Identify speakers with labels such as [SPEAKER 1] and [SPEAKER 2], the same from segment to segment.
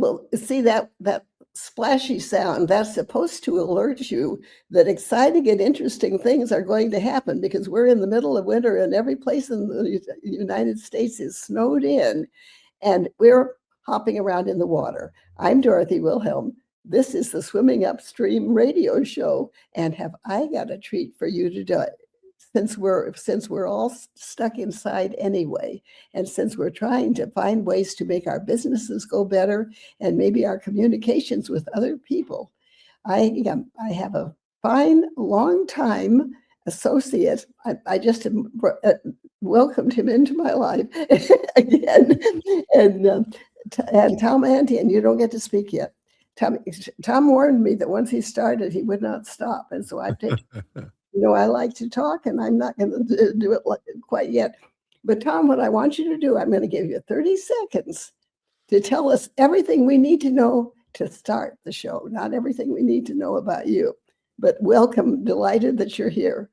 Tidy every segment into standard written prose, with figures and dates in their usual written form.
[SPEAKER 1] Well, see that splashy sound, that's supposed to alert you that exciting and interesting things are going to happen because we're in the middle of winter and every place in the United States is snowed in and we're hopping around in the water. I'm Dorothy Wilhelm. This is the Swimming Upstream radio show, and have I got a treat for you today? Since we're all stuck inside anyway, and since we're trying to find ways to make our businesses go better and maybe our communications with other people, I have a fine, long-time associate. I just welcomed him into my life again, and Tom Antion. You don't get to speak yet. Tom warned me that once he started, he would not stop, and so I've taken. I like to talk, and I'm not going to do it quite yet. But Tom, what I want you to do, I'm going to give you 30 seconds to tell us everything we need to know to start the show. Not everything we need to know about you, but welcome. Delighted that you're here.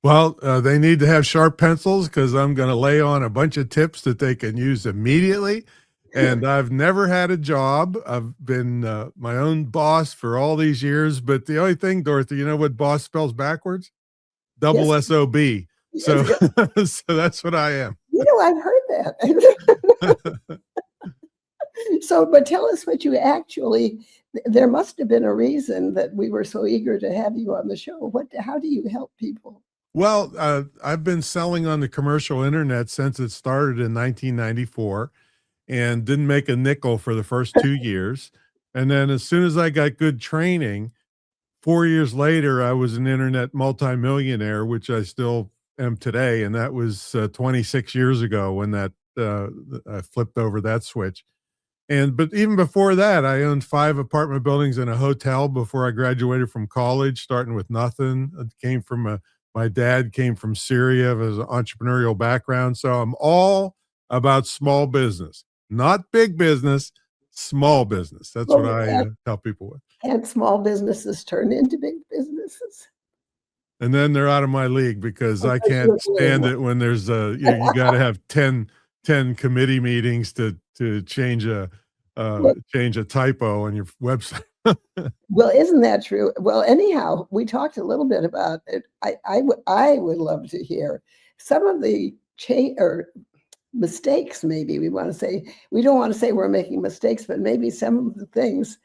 [SPEAKER 2] Well, they need to have sharp pencils because I'm going to lay on a bunch of tips that they can use immediately. And I've never had a job. I've been my own boss for all these years. But the only thing, Dorothy, you know what boss spells backwards? Double
[SPEAKER 1] Yes.
[SPEAKER 2] S-O-B. So, so that's what I am.
[SPEAKER 1] I've heard that. So, but tell us what you actually, there must have been a reason that we were so eager to have you on the show. How do you help people?
[SPEAKER 2] Well, I've been selling on the commercial internet since it started in 1994. And didn't make a nickel for the first 2 years. And then as soon as I got good training, 4 years later, I was an internet multimillionaire, which I still am today. And that was 26 years ago when that I flipped over that switch. But even before that, I owned 5 apartment buildings and a hotel before I graduated from college, starting with nothing. My dad came from Syria, has an entrepreneurial background. So I'm all about small business. Not big business, small business. That's what I tell people with.
[SPEAKER 1] And small businesses turn into big businesses.
[SPEAKER 2] And then they're out of my league because I can't stand it when there's you got to have 10 committee meetings to change a typo on your website.
[SPEAKER 1] Well, isn't that true? Well, anyhow, we talked a little bit about it. I would love to hear some of the mistakes. Maybe we don't want to say we're making mistakes, but maybe some of the things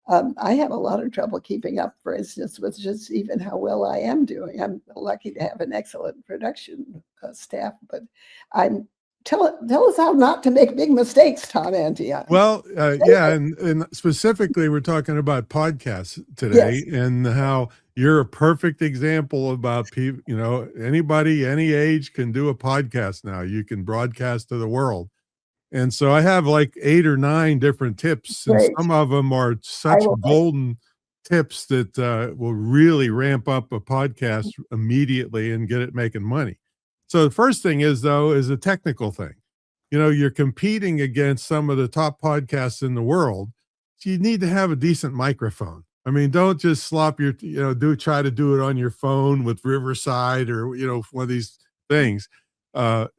[SPEAKER 1] I have a lot of trouble keeping up, for instance, with just even how well I am doing. I'm lucky to have an excellent production staff, but tell us how not to make big mistakes, Tom Antion.
[SPEAKER 2] Well, yeah, and specifically, we're talking about podcasts today, yes. And how you're a perfect example about people. Anybody, any age can do a podcast now. You can broadcast to the world, and so I have like 8 or 9 different tips, and some of them are such golden tips that will really ramp up a podcast immediately and get it making money. So the first thing is a technical thing. You're competing against some of the top podcasts in the world. So you need to have a decent microphone. I mean, don't just slop your, try to do it on your phone with Riverside or, one of these things. But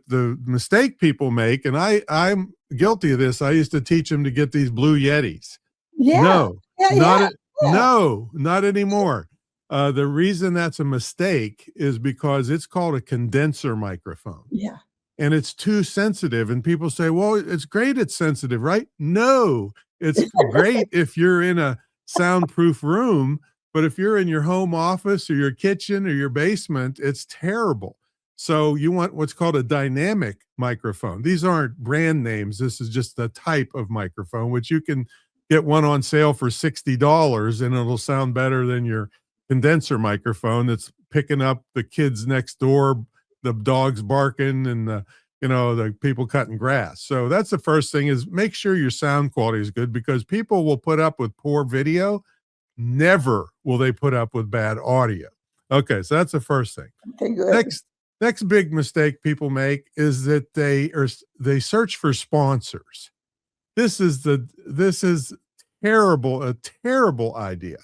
[SPEAKER 2] the mistake people make, and I'm guilty of this. I used to teach them to get these Blue Yetis.
[SPEAKER 1] Yeah.
[SPEAKER 2] No, not anymore. The reason that's a mistake is because it's called a condenser microphone.
[SPEAKER 1] Yeah.
[SPEAKER 2] And it's too sensitive. And people say, well, it's great it's sensitive, right? No, it's great if you're in a soundproof room, but if you're in your home office or your kitchen or your basement, it's terrible. So you want what's called a dynamic microphone. These aren't brand names. This is just the type of microphone, which you can get one on sale for $60 and it'll sound better than your condenser microphone that's picking up the kids next door, the dogs barking, and the people cutting grass. So that's the first thing, is make sure your sound quality is good, because people will put up with poor video. Never will they put up with bad audio. Okay, so that's the first thing.
[SPEAKER 1] Okay, good.
[SPEAKER 2] Next big mistake people make is that they search for sponsors. This is a terrible idea.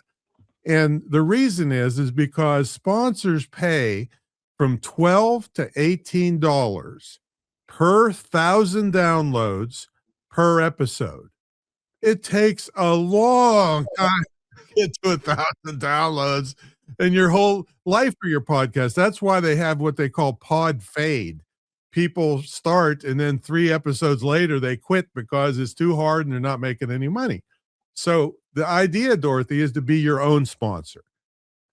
[SPEAKER 2] And the reason is because sponsors pay from $12 to $18 per 1,000 downloads per episode. It takes a long time to get to 1,000 downloads and your whole life for your podcast. That's why they have what they call pod fade. People start and then 3 episodes later they quit because it's too hard and they're not making any money. So the idea, Dorothy, is to be your own sponsor.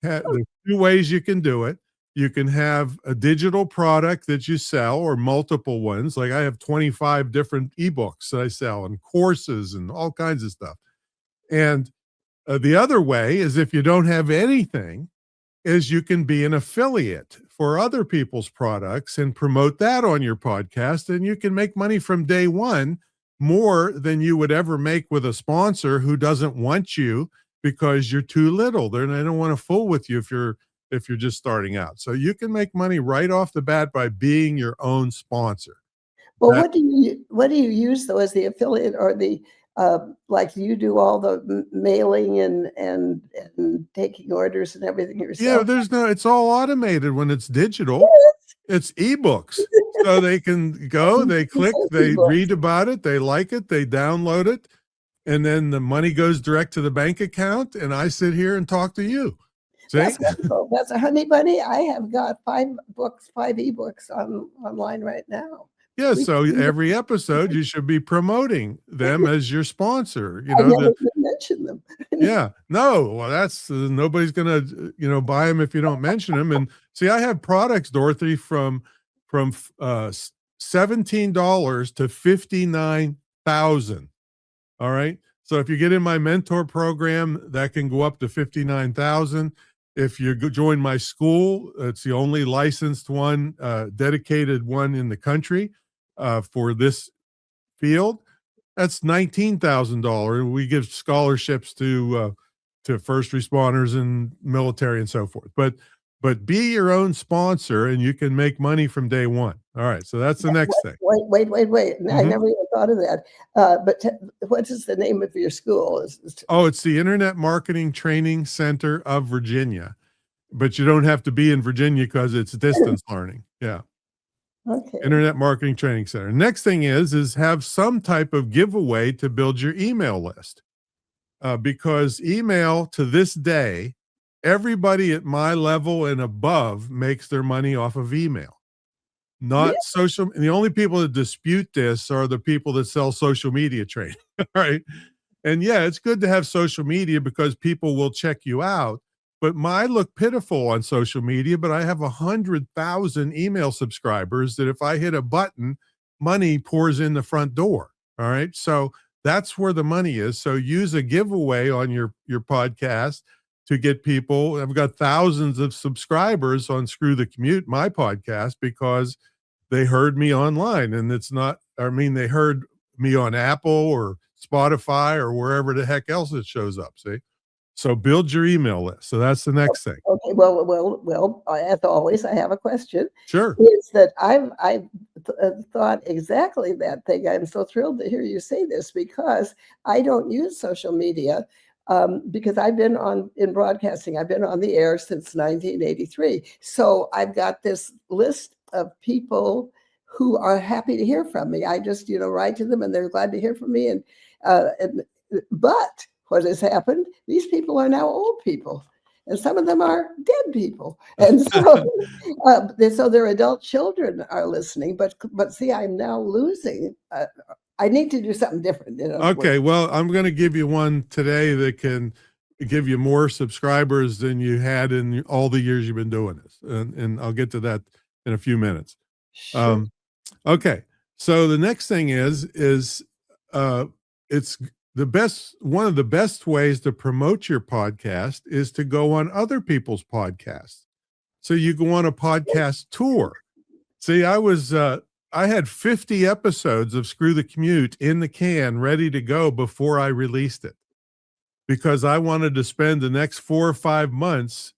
[SPEAKER 2] There's 2 ways you can do it. You can have a digital product that you sell or multiple ones. Like I have 25 different ebooks that I sell and courses and all kinds of stuff. And the other way is if you don't have anything, is you can be an affiliate for other people's products and promote that on your podcast. And you can make money from day one more than you would ever make with a sponsor who doesn't want you because you're too little. They don't want to fool with you if you're just starting out. So you can make money right off the bat by being your own sponsor.
[SPEAKER 1] Well, what do you use though as the affiliate or the like you do all the mailing and taking orders and everything yourself?
[SPEAKER 2] Yeah, it's all automated when it's digital. It's ebooks. So they can go, they click, they read about it, they like it, they download it, and then the money goes direct to the bank account, and I sit here and talk to you. See?
[SPEAKER 1] That's wonderful. That's a honey bunny. I have got 5 ebooks online right now.
[SPEAKER 2] Yeah, so every episode you should be promoting them as your sponsor.
[SPEAKER 1] I never even mention them.
[SPEAKER 2] Yeah, no, well, that's nobody's gonna buy them if you don't mention them. And see, I have products, Dorothy, from $17 to $59,000. All right. So if you get in my mentor program, that can go up to 59,000. If you join my school, it's the only licensed one, dedicated one in the country for this field. That's $19,000. We give scholarships to first responders and military and so forth. But be your own sponsor, and you can make money from day one. All right, so that's the next thing.
[SPEAKER 1] Wait. I never even thought of that. But what is the name of your school?
[SPEAKER 2] It's the Internet Marketing Training Center of Virginia. But you don't have to be in Virginia because it's distance learning. Yeah.
[SPEAKER 1] Okay.
[SPEAKER 2] Internet Marketing Training Center. Next thing is have some type of giveaway to build your email list. Because email to this day, everybody at my level and above makes their money off of email, not social. And the only people that dispute this are the people that sell social media training. Right. And yeah, it's good to have social media because people will check you out. But I look pitiful on social media, but I have 100,000 email subscribers that if I hit a button, money pours in the front door. All right. So that's where the money is. So use a giveaway on your podcast to get people. I've got thousands of subscribers on Screw the Commute, my podcast, because they heard me online. And they heard me on Apple or Spotify or wherever the heck else it shows up. See? So build your email list. So that's the next thing.
[SPEAKER 1] Okay. Well. As always, I have a question.
[SPEAKER 2] Sure.
[SPEAKER 1] Is that I've thought exactly that thing. I'm so thrilled to hear you say this because I don't use social media because I've been in broadcasting. I've been on the air since 1983. So I've got this list of people who are happy to hear from me. I just write to them and they're glad to hear from me. But what has happened? These people are now old people, and some of them are dead people, and so so their adult children are listening. But see, I'm now losing. I need to do something different.
[SPEAKER 2] Okay, well, I'm going to give you one today that can give you more subscribers than you had in all the years you've been doing this, and I'll get to that in a few minutes.
[SPEAKER 1] Sure.
[SPEAKER 2] Okay, so the next thing is it's one of the best ways to promote your podcast is to go on other people's podcasts. So you go on a podcast tour. See, I had 50 episodes of Screw the Commute in the can ready to go before I released it because I wanted to spend the next 4 or 5 months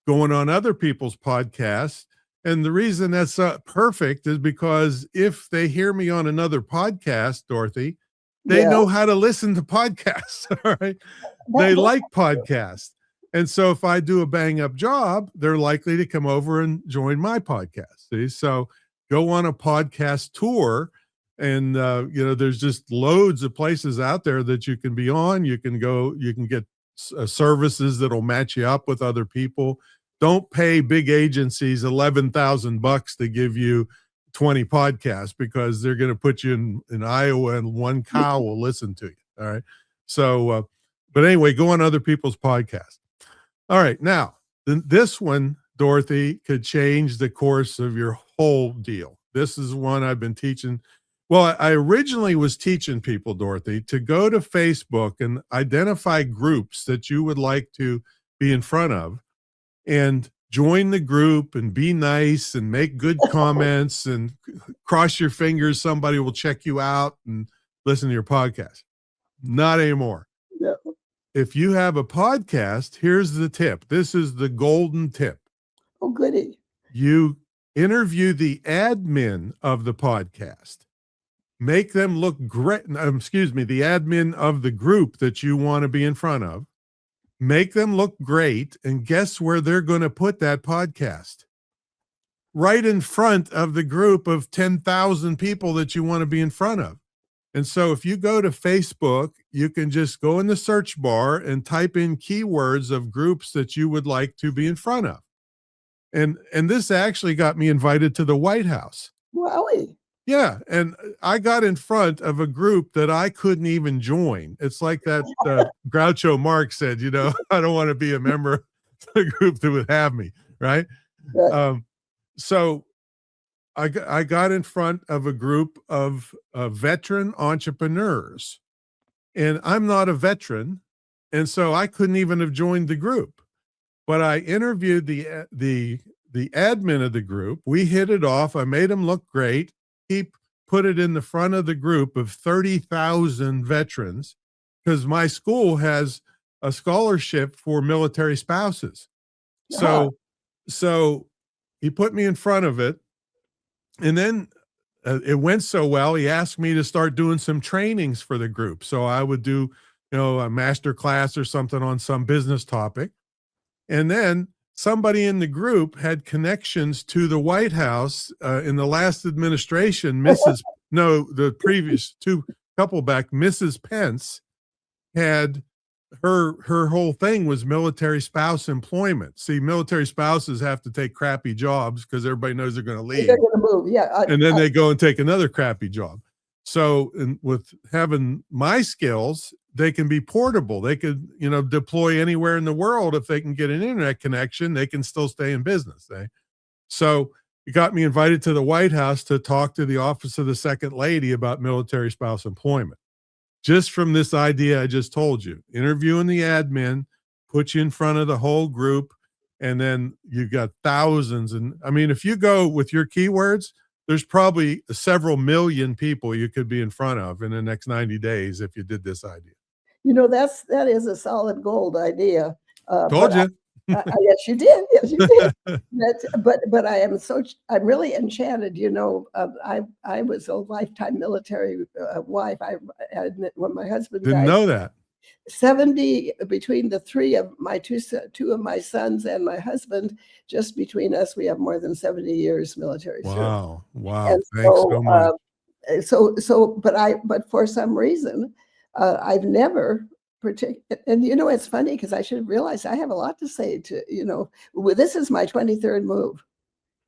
[SPEAKER 2] going on other people's podcasts. And the reason that's perfect is because if they hear me on another podcast, Dorothy, they know how to listen to podcasts. All right. They like podcasts. And so if I do a bang up job, they're likely to come over and join my podcast. See? So go on a podcast tour And, there's just loads of places out there that you can be on. You can go, you can get services that'll match you up with other people. Don't pay big agencies $11,000 to give you 20 podcasts, because they're going to put you in Iowa and one cow will listen to you. All right. So, but anyway, go on other people's podcasts. All right. Now, this one, Dorothy, could change the course of your whole deal. This is one I've been teaching. Well, I originally was teaching people, Dorothy, to go to Facebook and identify groups that you would like to be in front of and join the group and be nice and make good comments and cross your fingers somebody will check you out and listen to your podcast. Not anymore.
[SPEAKER 1] No.
[SPEAKER 2] If you have a podcast, here's the tip. This is the golden tip.
[SPEAKER 1] Oh, goody.
[SPEAKER 2] You interview the admin of the podcast. Make them look great. Excuse me, the admin of the group that you want to be in front of. Make them look great. And guess where they're going to put that podcast? Right in front of the group of 10,000 people that you want to be in front of. And so if you go to Facebook, you can just go in the search bar and type in keywords of groups that you would like to be in front of. And this actually got me invited to the White House.
[SPEAKER 1] Wowie.
[SPEAKER 2] Yeah, and I got in front of a group that I couldn't even join. It's like that Groucho Marx said, I don't want to be a member of the group that would have me, right?
[SPEAKER 1] Right.
[SPEAKER 2] So I got in front of a group of veteran entrepreneurs, and I'm not a veteran, and so I couldn't even have joined the group. But I interviewed the admin of the group. We hit it off. I made him look great. He put it in the front of the group of 30,000 veterans, because my school has a scholarship for military spouses. So he put me in front of it, and then it went so well, he asked me to start doing some trainings for the group. So I would do, a master class or something on some business topic. And then somebody in the group had connections to the White House in the last administration. The previous couple back, Mrs. Pence had her whole thing was military spouse employment. See, military spouses have to take crappy jobs because everybody knows they're going to leave.
[SPEAKER 1] They're going to move. Yeah.
[SPEAKER 2] And then they go and take another crappy job. So with having my skills, they can be portable. They could, deploy anywhere in the world. If they can get an internet connection, they can still stay in business. So it got me invited to the White House to talk to the Office of the Second Lady about military spouse employment. Just from this idea I just told you, interviewing the admin, put you in front of the whole group, and then you've got thousands. And I mean, if you go with your keywords, there's probably several million people you could be in front of in the next 90 days if you did this idea.
[SPEAKER 1] That is a solid gold idea.
[SPEAKER 2] Told you.
[SPEAKER 1] Yes, you did. Yes, you did. But I'm really enchanted. I was a lifetime military wife. When my husband
[SPEAKER 2] didn't
[SPEAKER 1] died,
[SPEAKER 2] know that.
[SPEAKER 1] 70 between the three of my two of my sons and my husband. Just between us, we have more than 70 years military service.
[SPEAKER 2] Wow! And thanks so
[SPEAKER 1] much. But for some reason, I've never. And it's funny because I should have realized I have a lot to say to, this is my 23rd move.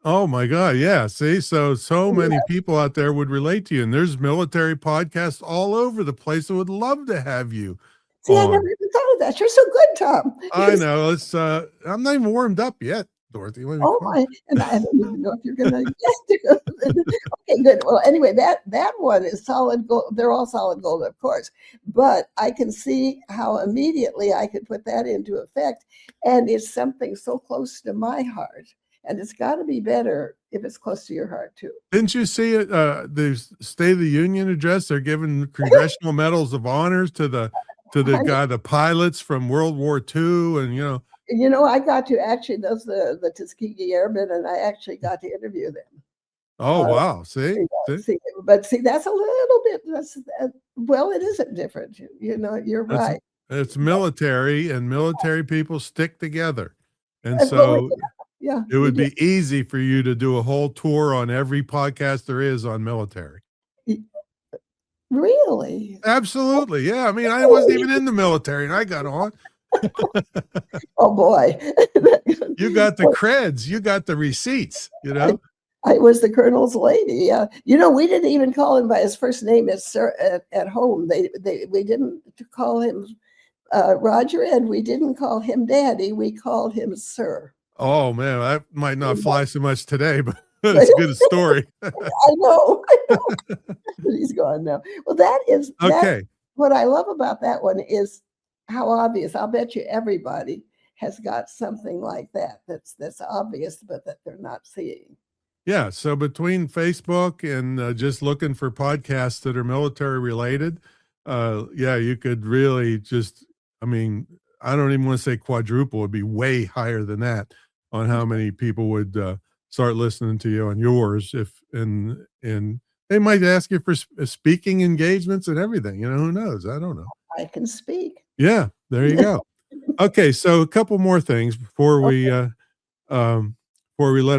[SPEAKER 2] Oh my God. Yeah. See, so many people out there would relate to you, and there's military podcasts all over the place that would love to have you.
[SPEAKER 1] See, I never even thought of that. You're so good, Tom.
[SPEAKER 2] I know. I'm not even warmed up yet, Dorothy.
[SPEAKER 1] Oh my! And I don't even know if you're going to. Okay, good. Well, anyway, that one is solid gold. They're all solid gold, of course. But I can see how immediately I could put that into effect, and it's something so close to my heart, and it's got to be better if it's close to your heart too.
[SPEAKER 2] Didn't you see it? The State of the Union address? They're giving congressional medals of honors to the pilots from World War II, and
[SPEAKER 1] I got to actually, those the Tuskegee Airmen, and I actually got to interview them.
[SPEAKER 2] Oh, wow. See,
[SPEAKER 1] that's a little bit, it isn't different. You're right.
[SPEAKER 2] It's military, and military people stick together. And so it would be easy for you to do a whole tour on every podcast there is on military.
[SPEAKER 1] Really?
[SPEAKER 2] Absolutely. Yeah. I mean, I wasn't even in the military and I got on.
[SPEAKER 1] Oh boy.
[SPEAKER 2] You got the creds, you got the receipts, you
[SPEAKER 1] I,
[SPEAKER 2] know?
[SPEAKER 1] I was the colonel's lady. Yeah. We didn't even call him by his first name at sir at home. We didn't call him Roger, and we didn't call him Daddy. We called him Sir.
[SPEAKER 2] Oh man, that might not
[SPEAKER 1] I
[SPEAKER 2] fly so much today, but it's a good story.
[SPEAKER 1] know, but he's gone now. Well, that
[SPEAKER 2] Okay.
[SPEAKER 1] what I love about that one is how obvious. I'll bet you everybody has got something like that that's obvious, but that they're not seeing.
[SPEAKER 2] Yeah. So between Facebook and just looking for podcasts that are military related, yeah, you could really just, I mean, I don't even want to say quadruple, it'd be way higher than that on how many people would start listening to you on yours. And they might ask you for speaking engagements and everything. You know, who knows? I don't know.
[SPEAKER 1] I can speak.
[SPEAKER 2] Yeah. There you go. Okay. So a couple more things before we let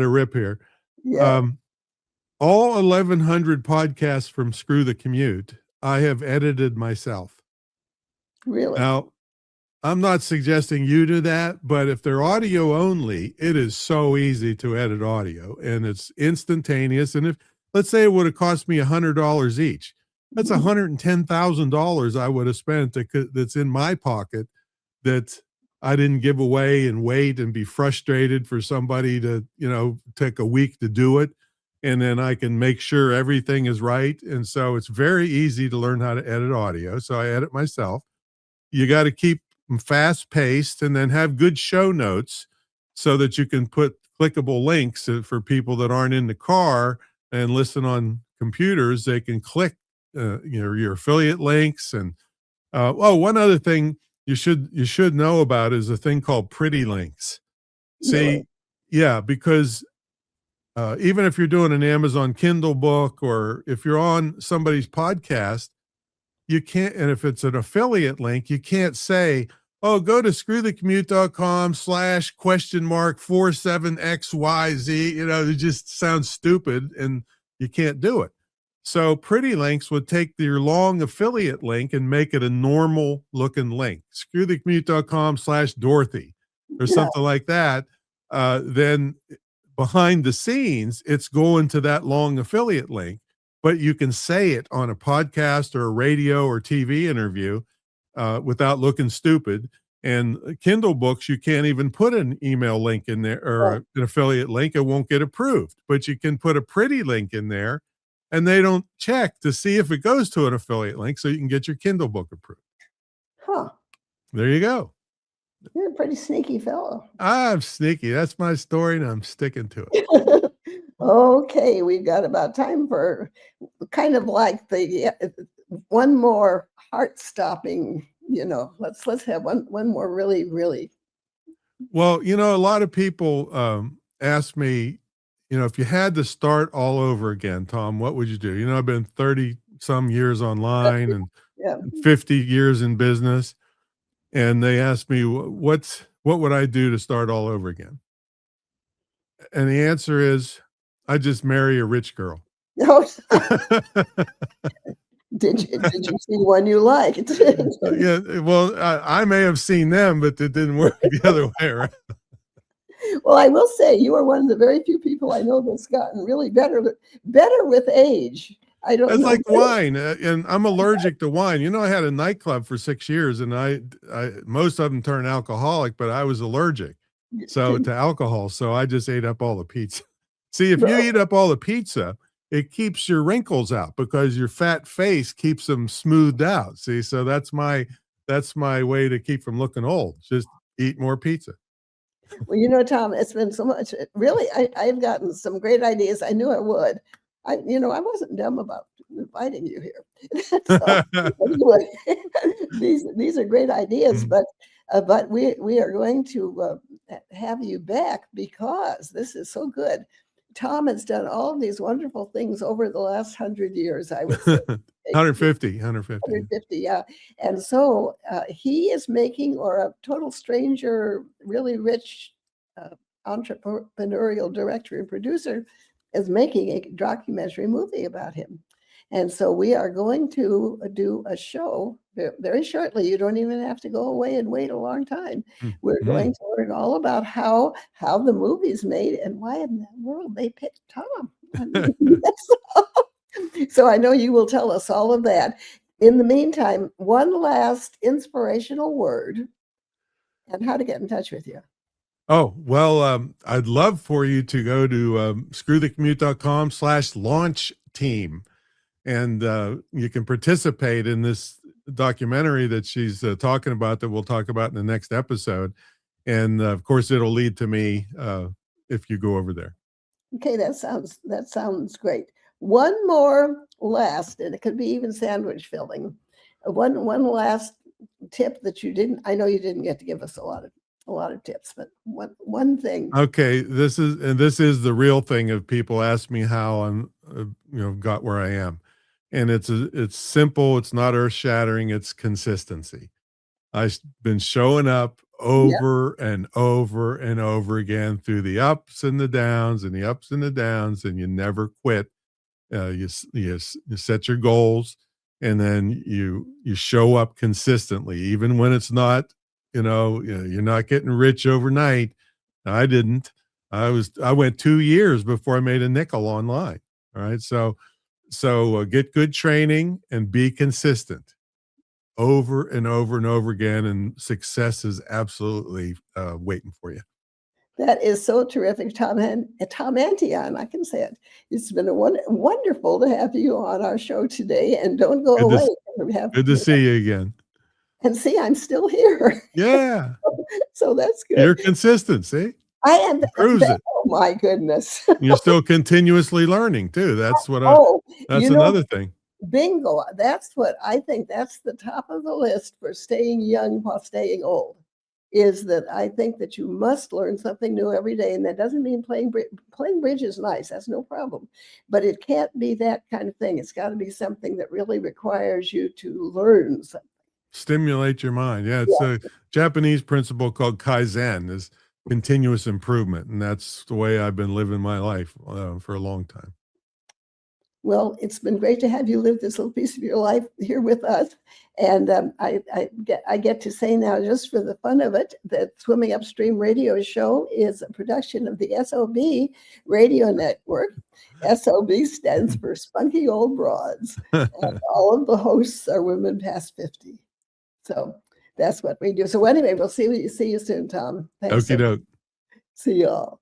[SPEAKER 2] it rip here.
[SPEAKER 1] Yeah,
[SPEAKER 2] Um, all 1,100 podcasts from Screw the Commute, I have edited myself.
[SPEAKER 1] really.
[SPEAKER 2] Now, I'm not suggesting you do that, but if they're audio only, it is so easy to edit audio and it's instantaneous. And if, let's say it would have cost me $100 each, that's
[SPEAKER 1] Mhm.
[SPEAKER 2] $110,000 I would have spent that's in my pocket that I didn't give away and wait and be frustrated for somebody to, take a week to do it. And then I can make sure everything is right. And so it's very easy to learn how to edit audio. So I edit myself. You got to keep them fast paced and then have good show notes so that you can put clickable links for people that aren't in the car and listen on computers. They can click, your affiliate links. And one other thing you should know about is a thing called pretty links.
[SPEAKER 1] Really.
[SPEAKER 2] See, yeah, because even if you're doing an Amazon Kindle book or if you're on somebody's podcast, you can't, and if it's an affiliate link, you can't say, oh, go to screwthecommute.com/?47XYZ. It just sounds stupid and you can't do it. So pretty links would take your long affiliate link and make it a normal looking link. Screwthecommute.com/Dorothy or
[SPEAKER 1] Yeah.
[SPEAKER 2] something like that. Then behind the scenes, it's going to that long affiliate link, but you can say it on a podcast or a radio or TV interview without looking stupid. And Kindle books, you can't even put an email link in there or
[SPEAKER 1] Right.
[SPEAKER 2] an affiliate link. It won't get approved, but you can put a pretty link in there and they don't check to see if it goes to an affiliate link so you can get your Kindle book approved.
[SPEAKER 1] Huh.
[SPEAKER 2] There you go.
[SPEAKER 1] You're a pretty sneaky fellow.
[SPEAKER 2] I'm sneaky. That's my story and I'm sticking to it.
[SPEAKER 1] Okay, we've got about time for kind of like one more heart-stopping, let's have one more really.
[SPEAKER 2] Well, a lot of people ask me, if you had to start all over again, Tom, what would you do? I've been 30 some years online and
[SPEAKER 1] Yeah.
[SPEAKER 2] 50 years in business. And they ask me, what would I do to start all over again? And the answer is, I just marry a rich girl.
[SPEAKER 1] Oh, did you see one you liked?
[SPEAKER 2] Yeah, well, I may have seen them, but it didn't work the other way around.
[SPEAKER 1] Well, I will say you are one of the very few people I know that's gotten really better with age. I don't
[SPEAKER 2] It's
[SPEAKER 1] know.
[SPEAKER 2] like wine, and I'm allergic to wine. I had a nightclub for 6 years, and I most of them turned alcoholic, but I was allergic to alcohol, so I just ate up all the pizza. See, if you eat up all the pizza, it keeps your wrinkles out because your fat face keeps them smoothed out. See, so that's my way to keep from looking old. Just eat more pizza.
[SPEAKER 1] Well, Tom, it's been so much. Really, I've gotten some great ideas. I knew I would. I wasn't dumb about inviting you here. So anyway, these are great ideas,
[SPEAKER 2] Mhm.
[SPEAKER 1] but we are going to have you back because this is so good. Tom has done all of these wonderful things over the last 100 years, I would say.
[SPEAKER 2] 150.
[SPEAKER 1] 150, yeah. And so he is making, or a total stranger, really rich uh, entrepreneurial director and producer is making a documentary movie about him. And so we are going to do a show very shortly. You don't even have to go away and wait a long time. We're going to learn all about how the movie's made and why in the world they picked Tom. I mean, so I know you will tell us all of that. In the meantime, one last inspirational word and how to get in touch with you.
[SPEAKER 2] Oh, well, I'd love for you to go to screwthecommute.com/launch team. And you can participate in this documentary that she's talking about that we'll talk about in the next episode. And of course, it'll lead to me if you go over there.
[SPEAKER 1] Okay, that sounds great. One more last, and it could be even sandwich filling. One last tip that you didn't. I know you didn't get to give us a lot of tips, but one thing.
[SPEAKER 2] Okay, this is the real thing. Of people ask me how I'm got where I am, and it's simple. It's not earth shattering. It's consistency. I've been showing up over and over and over again through the ups and the downs and the ups and the downs, and you never quit. You set your goals, and then you show up consistently, even when it's not, you're not getting rich overnight. I didn't. I went 2 years before I made a nickel online. All right. So get good training and be consistent over and over and over again. And success is absolutely waiting for you.
[SPEAKER 1] That is so terrific, Tom Antion. I can say it. It's been wonderful to have you on our show today. And don't go away.
[SPEAKER 2] Good to see you again.
[SPEAKER 1] And see, I'm still here.
[SPEAKER 2] Yeah.
[SPEAKER 1] So that's good.
[SPEAKER 2] You're consistent. See,
[SPEAKER 1] I am.
[SPEAKER 2] Proves it.
[SPEAKER 1] Oh my goodness.
[SPEAKER 2] You're still continuously learning too. That's what. That's another thing.
[SPEAKER 1] Bingo. That's what I think. That's the top of the list for staying young while staying old. Is that I think that you must learn something new every day, and that doesn't mean playing bridge is nice. That's no problem, but it can't be that kind of thing. It's got to be something that really requires you to learn something.
[SPEAKER 2] Stimulate your mind. Yeah, it's a Japanese principle called Kaizen, is continuous improvement, and that's the way I've been living my life for a long time.
[SPEAKER 1] Well, it's been great to have you live this little piece of your life here with us. And I get to say now, just for the fun of it, that Swimming Upstream Radio Show is a production of the SOB Radio Network. SOB stands for Spunky Old Broads. And all of the hosts are women past 50. So that's what we do. So anyway, we'll see you soon, Tom. Thanks.
[SPEAKER 2] Okie doke.
[SPEAKER 1] See you all.